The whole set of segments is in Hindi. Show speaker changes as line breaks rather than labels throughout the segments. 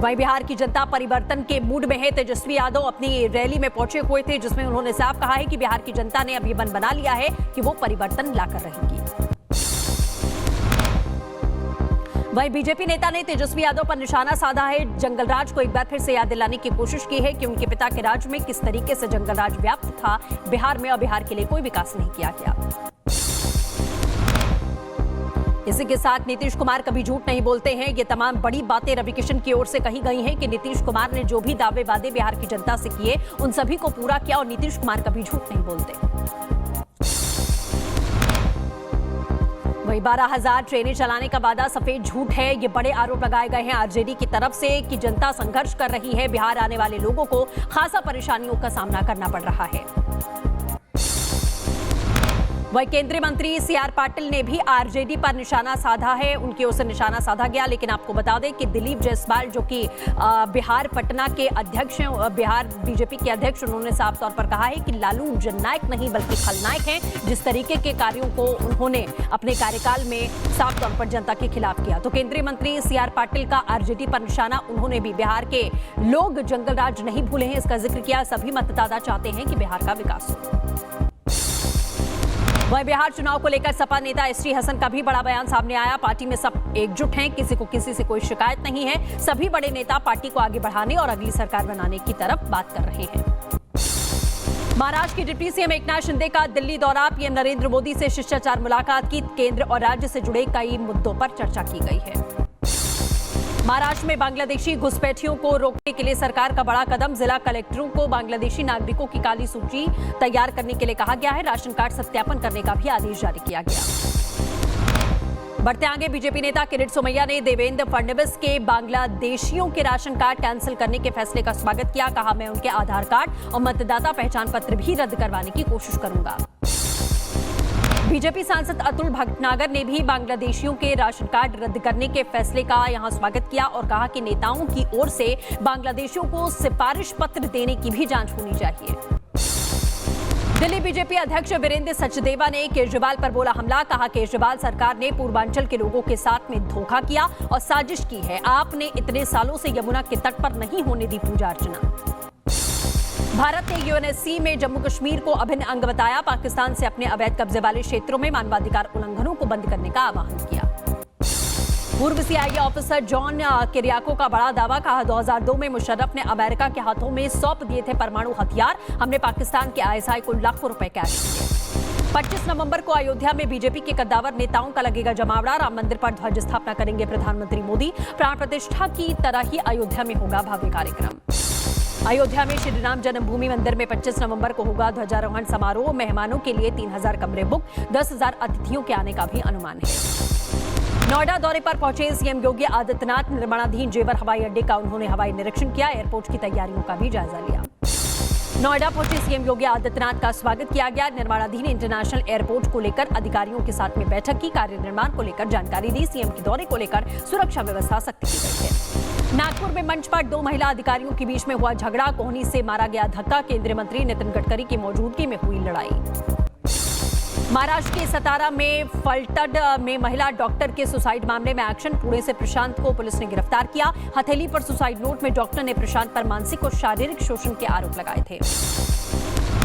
वहीं बिहार की जनता परिवर्तन के मूड में है। तेजस्वी यादव अपनी रैली में पहुंचे हुए थे, जिसमें उन्होंने साफ कहा है कि बिहार की जनता ने अब ये मन बना लिया है कि वो परिवर्तन लाकर रहेगी। वहीं बीजेपी नेता ने तेजस्वी यादव पर निशाना साधा है। जंगलराज को एक बार फिर से याद दिलाने की कोशिश की है कि उनके पिता के राज में किस तरीके से जंगलराज व्याप्त था बिहार में, और बिहार के लिए कोई विकास नहीं किया गया। इसी के साथ नीतीश कुमार कभी झूठ नहीं बोलते हैं। ये तमाम बड़ी बातें रवि किशन की ओर से कही गई हैं कि नीतीश कुमार ने जो भी दावे वादे बिहार की जनता से किए उन सभी को पूरा किया, और नीतीश कुमार कभी झूठ नहीं बोलते। वहीं 12,000 ट्रेनें चलाने का वादा सफेद झूठ है। ये बड़े आरोप लगाए गए हैं आरजेडी की तरफ से कि जनता संघर्ष कर रही है। बिहार आने वाले लोगों को खासा परेशानियों का सामना करना पड़ रहा है। वहीं केंद्रीय मंत्री सीआर पाटिल ने भी आरजेडी पर निशाना साधा है। उनकी ओर से निशाना साधा गया, लेकिन आपको बता दें कि दिलीप जायसवाल जो कि बिहार पटना के अध्यक्ष हैं, बिहार बीजेपी के अध्यक्ष, उन्होंने साफ तौर पर कहा है कि लालू जननायक नहीं बल्कि खलनायक हैं। जिस तरीके के कार्यों को उन्होंने अपने कार्यकाल में साफ तौर पर जनता के खिलाफ किया, तो केंद्रीय मंत्री सीआर पाटिल का आरजेडी पर निशाना, उन्होंने भी बिहार के लोग जंगलराज नहीं भूले हैं, इसका जिक्र किया। सभी मतदाता चाहते हैं कि बिहार का विकास हो। वहीं बिहार चुनाव को लेकर सपा नेता एसटी हसन का भी बड़ा बयान सामने आया। पार्टी में सब एकजुट हैं, किसी को किसी से कोई शिकायत नहीं है। सभी बड़े नेता पार्टी को आगे बढ़ाने और अगली सरकार बनाने की तरफ बात कर रहे हैं। महाराष्ट्र के डिप्टी सीएम एकनाथ शिंदे का दिल्ली दौरा, पीएम नरेंद्र मोदी से शिष्टाचार मुलाकात की। केंद्र और राज्य से जुड़े कई मुद्दों पर चर्चा की गई है। महाराष्ट्र में बांग्लादेशी घुसपैठियों को रोकने के लिए सरकार का बड़ा कदम, जिला कलेक्टरों को बांग्लादेशी नागरिकों की काली सूची तैयार करने के लिए कहा गया है। राशन कार्ड सत्यापन करने का भी आदेश जारी किया गया। बढ़ते आगे, बीजेपी नेता किरीट सोमैया ने देवेंद्र फडणवीस के बांग्लादेशियों के राशन कार्ड कैंसिल करने के फैसले का स्वागत किया। कहा, मैं उनके आधार कार्ड और मतदाता पहचान पत्र भी रद्द करवाने की कोशिश करूंगा। बीजेपी सांसद अतुल भटनागर ने भी बांग्लादेशियों के राशन कार्ड रद्द करने के फैसले का यहां स्वागत किया और कहा कि नेताओं की ओर से बांग्लादेशियों को सिफारिश पत्र देने की भी जांच होनी चाहिए। दिल्ली बीजेपी अध्यक्ष वीरेंद्र सचदेवा ने केजरीवाल पर बोला हमला। कहा, केजरीवाल सरकार ने पूर्वांचल के लोगों के साथ में धोखा किया और साजिश की है। आपने इतने सालों से यमुना के तट पर नहीं होने दी पूजा अर्चना। भारत ने यूएनएससी में जम्मू कश्मीर को अभिन्न अंग बताया। पाकिस्तान से अपने अवैध कब्जे वाले क्षेत्रों में मानवाधिकार उल्लंघनों को बंद करने का आह्वान किया। पूर्व सीआईए ऑफिसर जॉन किरियाको का बड़ा दावा। कहा, 2002 में मुशर्रफ ने अमेरिका के हाथों में सौंप दिए थे परमाणु हथियार। हमने पाकिस्तान के आईएसआई को लाखों रुपए कैश किए। 25 नवंबर को अयोध्या में बीजेपी के कद्दावर नेताओं का लगेगा जमावड़ा। राम मंदिर पर ध्वज स्थापना करेंगे प्रधानमंत्री मोदी। प्राण प्रतिष्ठा की तरह ही अयोध्या में होगा भव्य कार्यक्रम। अयोध्या में श्री राम जन्मभूमि मंदिर में 25 नवंबर को होगा ध्वजारोहण समारोह। मेहमानों के लिए 3,000 कमरे बुक, 10,000 अतिथियों के आने का भी अनुमान है। नोएडा दौरे पर पहुंचे सीएम योगी आदित्यनाथ। निर्माणाधीन जेवर हवाई अड्डे का उन्होंने हवाई निरीक्षण किया। एयरपोर्ट की तैयारियों का भी जायजा लिया। नोएडा पहुंचे सीएम योगी आदित्यनाथ का स्वागत किया गया। निर्माणाधीन इंटरनेशनल एयरपोर्ट को लेकर अधिकारियों के साथ में बैठक की। कार्य निर्माण को लेकर जानकारी दी। सीएम के दौरे को लेकर सुरक्षा व्यवस्था सख्त की गई है। नागपुर में मंच पर 2 महिला अधिकारियों के बीच में हुआ झगड़ा। कोहनी से मारा गया धक्का। केंद्रीय मंत्री नितिन गडकरी की मौजूदगी में हुई लड़ाई। महाराष्ट्र के सतारा में फलटड में महिला डॉक्टर के सुसाइड मामले में एक्शन। पुणे से प्रशांत को पुलिस ने गिरफ्तार किया। हथेली पर सुसाइड नोट में डॉक्टर ने प्रशांत पर मानसिक और शारीरिक शोषण के आरोप लगाए थे।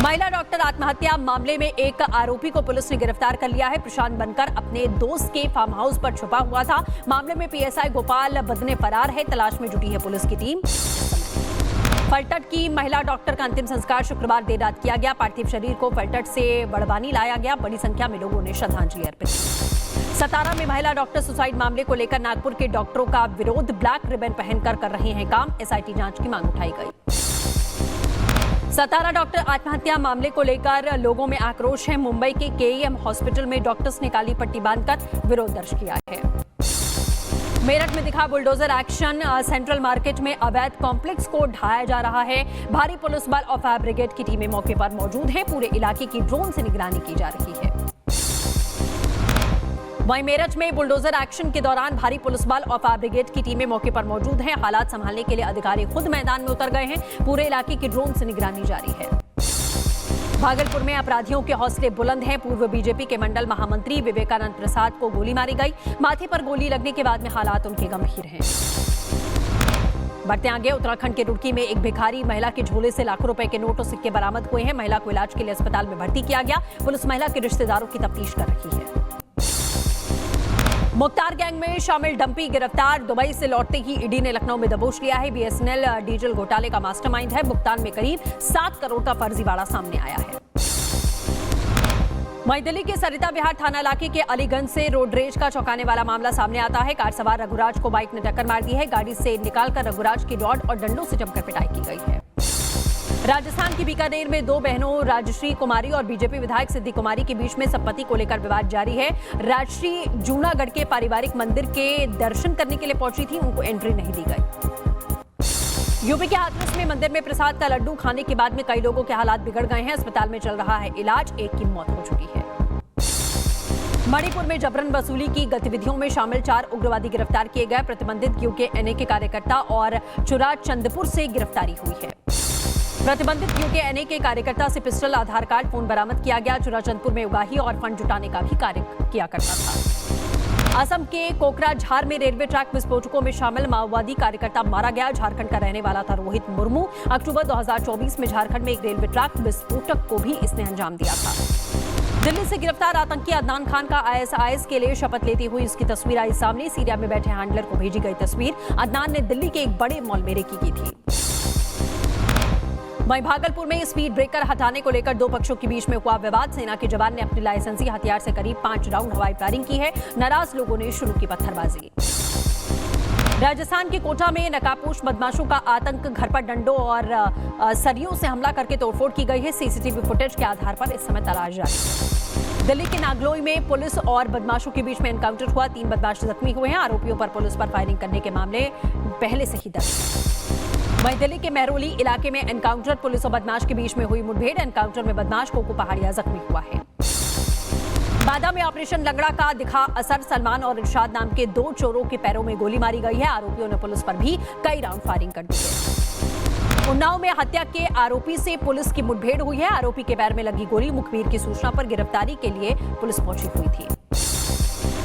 महिला डॉक्टर आत्महत्या मामले में एक आरोपी को पुलिस ने गिरफ्तार कर लिया है। प्रशांत बनकर अपने दोस्त के फार्म हाउस पर छुपा हुआ था। मामले में पीएसआई गोपाल बदने फरार है। तलाश में जुटी है पुलिस की टीम। फलटड की महिला डॉक्टर का अंतिम संस्कार शुक्रवार देर रात किया गया। पार्थिव शरीर को फलटड से बड़वानी लाया गया। बड़ी संख्या में लोगों ने श्रद्धांजलि अर्पित की। सतारा में महिला डॉक्टर सुसाइड मामले को लेकर नागपुर के डॉक्टरों का विरोध। ब्लैक रिबन पहनकर कर रहे हैं काम। एसआईटी जांच की मांग उठाई गई। सतारा डॉक्टर आत्महत्या मामले को लेकर लोगों में आक्रोश है। मुंबई के केईएम हॉस्पिटल में डॉक्टर्स ने काली पट्टी बांधकर विरोध दर्ज किया है। मेरठ में दिखा बुलडोजर एक्शन। सेंट्रल मार्केट में अवैध कॉम्प्लेक्स को ढाया जा रहा है। भारी पुलिस बल और फायर ब्रिगेड की टीमें मौके पर मौजूद हैं। पूरे इलाके की ड्रोन से निगरानी की जा रही है। वहीं मेरठ में बुलडोजर एक्शन के दौरान भारी पुलिस बल और फायर ब्रिगेड की टीमें मौके पर मौजूद हैं। हालात संभालने के लिए अधिकारी खुद मैदान में उतर गए हैं। पूरे इलाके की ड्रोन से निगरानी जारी है। भागलपुर में अपराधियों के हौसले बुलंद हैं। पूर्व बीजेपी के मंडल महामंत्री विवेकानंद प्रसाद को गोली मारी गई। माथे पर गोली लगने के बाद में हालात उनके गंभीर हैं। बढ़ते आगे, उत्तराखंड के रुड़की में एक भिखारी महिला के झोले से लाखों रुपए के नोट और सिक्के बरामद हुए हैं। महिला को इलाज के लिए अस्पताल में भर्ती किया गया। पुलिस महिला के रिश्तेदारों की तफ्तीश कर रही है। मुख्तार गैंग में शामिल डंपी गिरफ्तार। दुबई से लौटते ही ईडी ने लखनऊ में दबोच लिया है। बीएसएनएल डीजल घोटाले का मास्टरमाइंड है। भुगतान में करीब 7 करोड़ का फर्जीवाड़ा सामने आया है। वहीं दिल्ली के सरिता विहार थाना इलाके के अलीगंज से रोड रेज का चौंकाने वाला मामला सामने आता है। कार सवार रघुराज को बाइक ने टक्कर मार दी है। गाड़ी से निकालकर रघुराज की रॉड और डंडों से जमकर पिटाई की गई है। राजस्थान की बीकानेर में 2 बहनों राजश्री कुमारी और बीजेपी विधायक सिद्धि कुमारी के बीच में संपत्ति को लेकर विवाद जारी है। राजश्री जूनागढ़ के पारिवारिक मंदिर के दर्शन करने के लिए पहुंची थी, उनको एंट्री नहीं दी गई। यूपी के हाथरस में मंदिर में प्रसाद का लड्डू खाने के बाद में कई लोगों के हालात बिगड़ गए हैं। अस्पताल में चल रहा है इलाज, एक की मौत हो चुकी है। मणिपुर में जबरन वसूली की गतिविधियों में शामिल 4 उग्रवादी गिरफ्तार किए गए। प्रतिबंधित यूकेएनए के कार्यकर्ता और चुराचंदपुर से गिरफ्तारी हुई है। प्रतिबंधित यूकेएनए के कार्यकर्ता से पिस्टल, आधार कार्ड, फोन बरामद किया गया। चुराचंदपुर में उगाही और फंड जुटाने का भी कार्य किया करता था। असम के कोकराझार में रेलवे ट्रैक विस्फोटकों में शामिल माओवादी कार्यकर्ता मारा गया। झारखंड का रहने वाला था रोहित मुर्मू। अक्टूबर 2024 में झारखंड में एक रेलवे ट्रैक विस्फोटक को भी इसने अंजाम दिया था। दिल्ली से गिरफ्तार आतंकी अदनान खान का आईएसआईएस के लिए शपथ लेती हुई इसकी तस्वीर आई सामने। सीरिया में बैठे हैंडलर को भेजी गई तस्वीर। अदनान ने दिल्ली के एक बड़े मॉल में रेकी की थी। वहीं भागलपुर में स्पीड ब्रेकर हटाने को लेकर 2 पक्षों के बीच में हुआ विवाद। सेना के जवान ने अपने लाइसेंसी हथियार से करीब 5 राउंड हवाई फायरिंग की है। नाराज लोगों ने शुरू की पत्थरबाजी। राजस्थान के कोटा में नकाबपोश बदमाशों का आतंक। घर पर डंडों और सरियों से हमला करके तोड़फोड़ की गई है। सीसीटीवी फुटेज के आधार पर इस समय तलाश जारी है। दिल्ली के नागलोई में पुलिस और बदमाशों के बीच में एनकाउंटर हुआ। 3 बदमाश जख्मी हुए हैं। आरोपियों पर पुलिस पर फायरिंग करने के मामले पहले से ही दर्ज है। वहीं दिल्ली के मेहरौली इलाके में एनकाउंटर। पुलिस और बदमाश के बीच में हुई मुठभेड़। एनकाउंटर में बदमाश कोकू पहाड़िया जख्मी हुआ है। बादा में ऑपरेशन लंगड़ा का दिखा असर। सलमान और इरशाद नाम के 2 चोरों के पैरों में गोली मारी गई है। आरोपियों ने पुलिस पर भी कई राउंड फायरिंग कर दी है। उन्नाव में हत्या के आरोपी से पुलिस की मुठभेड़ हुई है। आरोपी के पैर में लगी गोली। मुखबिर की सूचना पर गिरफ्तारी के लिए पुलिस पहुंची हुई थी।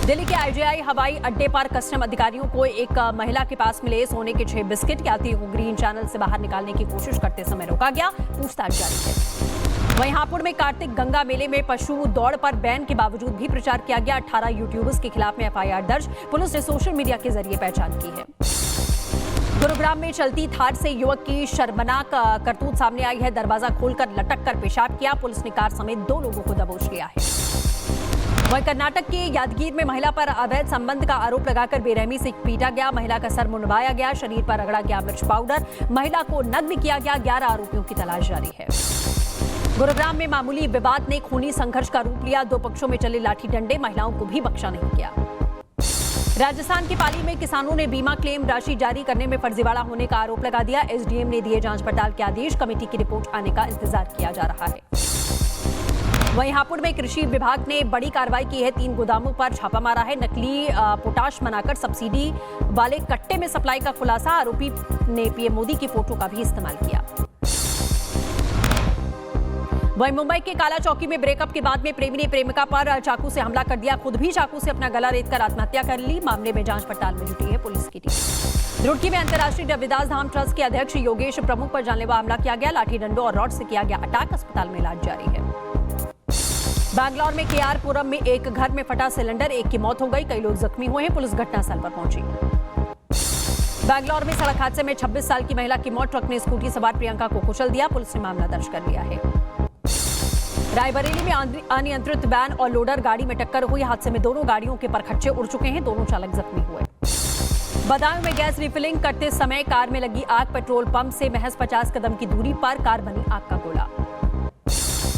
दिल्ली के आईजीआई हवाई अड्डे पर कस्टम अधिकारियों को एक महिला के पास मिले सोने के 6 बिस्किट। यात्रियों को ग्रीन चैनल से बाहर निकालने की कोशिश करते समय रोका गया। पूछताछ जारी है। वहीं हापुड़ में कार्तिक गंगा मेले में पशु दौड़ पर बैन के बावजूद भी प्रचार किया गया। 18 यूट्यूबर्स के खिलाफ में एफआईआर दर्ज। पुलिस ने सोशल मीडिया के जरिए पहचान की है। गुरुग्राम में चलती थार से युवक की शर्मनाक करतूत सामने आई है। दरवाजा खोलकर लटक कर पेशाब किया। पुलिस ने कार समेत 2 लोगों को दबोच लिया है। वहीं कर्नाटक के यादगीर में महिला पर अवैध संबंध का आरोप लगाकर बेरहमी से पीटा गया। महिला का सर मुंडवाया गया। शरीर पर रगड़ा गया मिर्च पाउडर। महिला को नग्न किया गया। 11 आरोपियों की तलाश जारी है। गुरुग्राम में मामूली विवाद ने खूनी संघर्ष का रूप लिया। 2 पक्षों में चले लाठी डंडे। महिलाओं को भी बख्शा नहीं गया। राजस्थान की पाली में किसानों ने बीमा क्लेम राशि जारी करने में फर्जीवाड़ा होने का आरोप लगा दिया। एसडीएम ने दिए जांच पड़ताल के आदेश। कमेटी की रिपोर्ट आने का इंतजार किया जा रहा है। वहीं हापुड़ में कृषि विभाग ने बड़ी कार्रवाई की है। 3 गोदामों पर छापा मारा है। नकली पोटाश बनाकर सब्सिडी वाले कट्टे में सप्लाई का खुलासा। आरोपी ने पीएम मोदी की फोटो का भी इस्तेमाल किया। वहीं मुंबई के काला चौकी में ब्रेकअप के बाद में प्रेमी ने प्रेमिका पर चाकू से हमला कर दिया। खुद भी चाकू से अपना गला रेतकर आत्महत्या कर ली। मामले में जांच पड़ताल में जुटी है पुलिस की टीम। रुड़की में अंतर्राष्ट्रीय रविदास धाम ट्रस्ट के अध्यक्ष योगेश प्रमुख पर जानलेवा हमला किया गया। लाठी डंडों और रॉड से किया गया अटैक। अस्पताल में इलाज जारी है। बैंगलोर में केआरपुरम में एक घर में फटा सिलेंडर। 1 की मौत हो गई। कई लोग जख्मी हुए हैं। पुलिस घटनास्थल पर पहुंची। बैंगलोर में सड़क हादसे में 26 साल की महिला की मौत। ट्रक ने स्कूटी सवार प्रियंका को कुचल दिया। पुलिस ने मामला दर्ज कर लिया है। रायबरेली में अनियंत्रित वैन और लोडर गाड़ी में टक्कर हुई। हादसे में दोनों गाड़ियों के परखच्चे उड़ चुके हैं। दोनों चालक जख्मी हुए। बदायूं में गैस रिफिलिंग करते समय कार में लगी आग। पेट्रोल पंप से महज 50 कदम की दूरी पर कार बनी आग का गोला।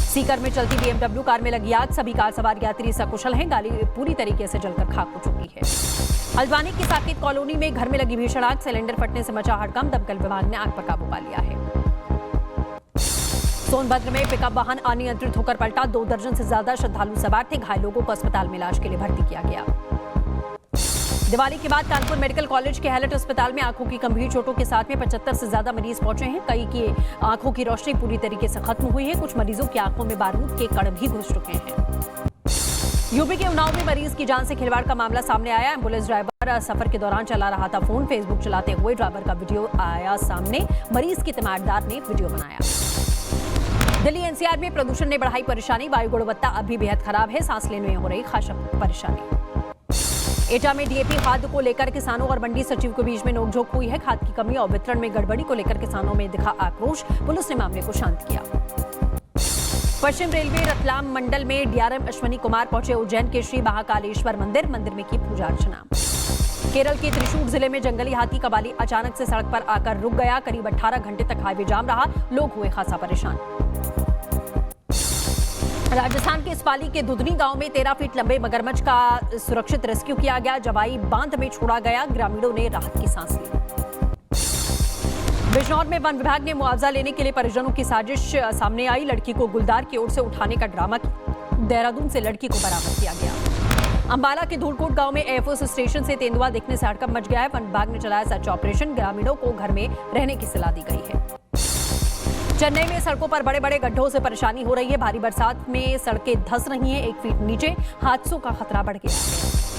सीकर में चलती बीएमडब्ल्यू कार में लगी आग। सभी कार सवार यात्री सकुशल हैं। गाड़ी पूरी तरीके से जलकर खाक हो चुकी है। हल्द्वानी की साकेत कॉलोनी में घर में लगी भीषण आग। सिलेंडर फटने से मचा हड़कंप। दमकल विभाग ने आग पर काबू पा लिया है। सोनभद्र में पिकअप वाहन अनियंत्रित होकर पलटा। 2 दर्जन से ज्यादा श्रद्धालु सवार थे। घायल लोगों को अस्पताल में इलाज के लिए भर्ती किया गया। दिवाली के बाद कानपुर मेडिकल कॉलेज के हैलट अस्पताल में आंखों की गंभीर चोटों के साथ में 75 से ज्यादा मरीज पहुंचे हैं। कई की आंखों की रोशनी पूरी तरीके से खत्म हुई है। कुछ मरीजों की आंखों में बारूद के कण भी घुस चुके हैं। यूपी के उन्नाव में मरीज की जान से खिलवाड़ का मामला सामने आया। एम्बुलेंस ड्राइवर सफर के दौरान चला रहा था फोन। फेसबुक चलाते हुए ड्राइवर का वीडियो आया सामने। मरीज की तिमारदार ने वीडियो बनाया। दिल्ली एनसीआर में प्रदूषण ने बढ़ाई परेशानी। वायु गुणवत्ता अभी बेहद खराब है। सांस लेने में हो रही खासा परेशानी। एटा में डीएपी खाद को लेकर किसानों और मंडी सचिव के बीच में नोकझोंक हुई है। खाद की कमी और वितरण में गड़बड़ी को लेकर किसानों में दिखा आक्रोश। पुलिस ने मामले को शांत किया। पश्चिम रेलवे रतलाम मंडल में डीआरएम अश्वनी कुमार पहुंचे उज्जैन के श्री महाकालेश्वर मंदिर में की पूजा अर्चना। केरल के त्रिशूर जिले में जंगली हाथी कबाली अचानक से सड़क पर आकर रुक गया। करीब 18 घंटे तक हाईवे जाम रहा। लोग हुए खासा परेशान। राजस्थान के इसपाली के दुधनी गांव में 13 फीट लंबे मगरमच्छ का सुरक्षित रेस्क्यू किया गया। जवाई बांध में छोड़ा गया। ग्रामीणों ने राहत की सांस ली। बिजनौर में वन विभाग ने मुआवजा लेने के लिए परिजनों की साजिश सामने आई। लड़की को गुलदार की ओर से उठाने का ड्रामा देहरादून से लड़की को बरामद किया गया। अंबाला के धूलकोट गांव में एयरफोर्स स्टेशन से तेंदुआ देखने से हड़कंप मच गया है। वन विभाग ने चलाया सर्च ऑपरेशन। ग्रामीणों को घर में रहने की सलाह दी गई है। चेन्नई में सड़कों पर बड़े बड़े गड्ढों से परेशानी हो रही है। भारी बरसात में सड़कें धंस रही हैं। 1 फीट नीचे हादसों का खतरा बढ़ गया है।